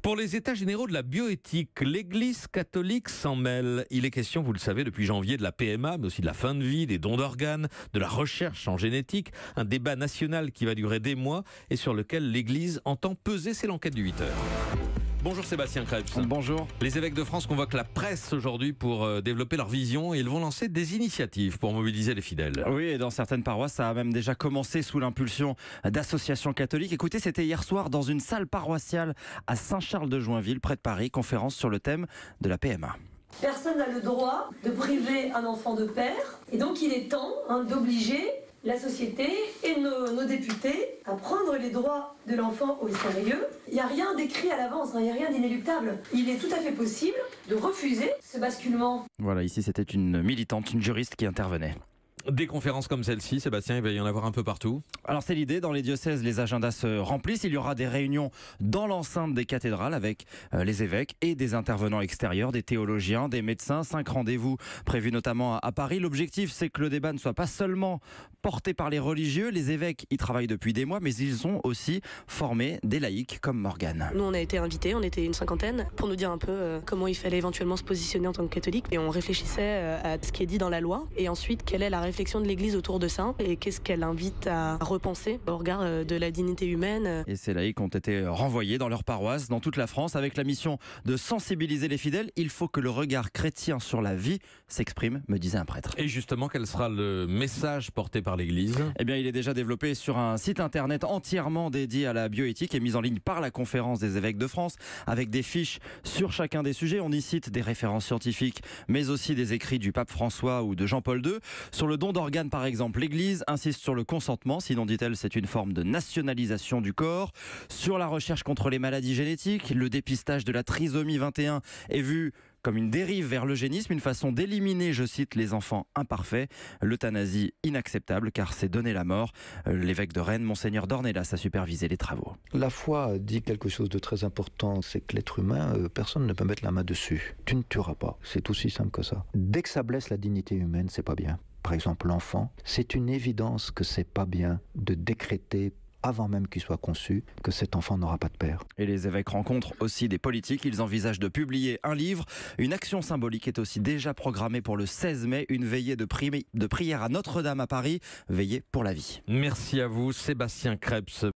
Pour les états généraux de la bioéthique, l'Église catholique s'en mêle. Il est question, vous le savez, depuis janvier de la PMA, mais aussi de la fin de vie, des dons d'organes, de la recherche en génétique. Un débat national qui va durer des mois et sur lequel l'Église entend peser. C'est l'enquête du 8h. Bonjour Sébastien Krebs. Bonjour. Les évêques de France convoquent la presse aujourd'hui pour développer leur vision et ils vont lancer des initiatives pour mobiliser les fidèles. Oui, et dans certaines paroisses, ça a même déjà commencé sous l'impulsion d'associations catholiques. Écoutez, c'était hier soir dans une salle paroissiale à Saint-Charles-de-Joinville, près de Paris, conférence sur le thème de la PMA. Personne n'a le droit de priver un enfant de père et donc il est temps d'obliger la société et nos députés à prendre les droits de l'enfant au sérieux. Il n'y a rien d'écrit à l'avance, il n'y a rien d'inéluctable. Il est tout à fait possible de refuser ce basculement. Voilà, ici c'était une militante, une juriste qui intervenait. Des conférences comme celle-ci, Sébastien, il va y en avoir un peu partout. Alors c'est l'idée, dans les diocèses, les agendas se remplissent. Il y aura des réunions dans l'enceinte des cathédrales avec les évêques et des intervenants extérieurs, des théologiens, des médecins. 5 rendez-vous prévus notamment à Paris. L'objectif, c'est que le débat ne soit pas seulement porté par les religieux. Les évêques y travaillent depuis des mois, mais ils ont aussi formé des laïcs comme Morgane. Nous, on a été invités, on était une cinquantaine, pour nous dire un peu comment il fallait éventuellement se positionner en tant que catholique. Et on réfléchissait à ce qui est dit dans la loi. Et ensuite, quelle est la réflexion de l'Église autour de ça et qu'est-ce qu'elle invite à repenser au regard de la dignité humaine. Et ces laïcs ont été renvoyés dans leur paroisse, dans toute la France, avec la mission de sensibiliser les fidèles. Il faut que le regard chrétien sur la vie s'exprime, me disait un prêtre. Et justement, quel sera le message porté par l'Église ? Eh bien, il est déjà développé sur un site internet entièrement dédié à la bioéthique et mis en ligne par la Conférence des évêques de France, avec des fiches sur chacun des sujets. On y cite des références scientifiques, mais aussi des écrits du pape François ou de Jean-Paul II. Sur le don d'organes, par exemple, l'Église insiste sur le consentement, sinon, dit-elle, c'est une forme de nationalisation du corps. Sur la recherche contre les maladies génétiques, le dépistage de la trisomie 21 est vu comme une dérive vers l'eugénisme, une façon d'éliminer, je cite, les enfants imparfaits. L'euthanasie inacceptable car c'est donner la mort. L'évêque de Rennes, Monseigneur Dornelas, a supervisé les travaux. La foi dit quelque chose de très important, c'est que l'être humain, personne ne peut mettre la main dessus. Tu ne tueras pas, c'est aussi simple que ça. Dès que ça blesse la dignité humaine, c'est pas bien. Par exemple, l'enfant, c'est une évidence que c'est pas bien de décréter avant même qu'il soit conçu, que cet enfant n'aura pas de père. Et les évêques rencontrent aussi des politiques. Ils envisagent de publier un livre. Une action symbolique est aussi déjà programmée pour le 16 mai, une veillée de prière à Notre-Dame à Paris, veillée pour la vie. Merci à vous, Sébastien Krebs.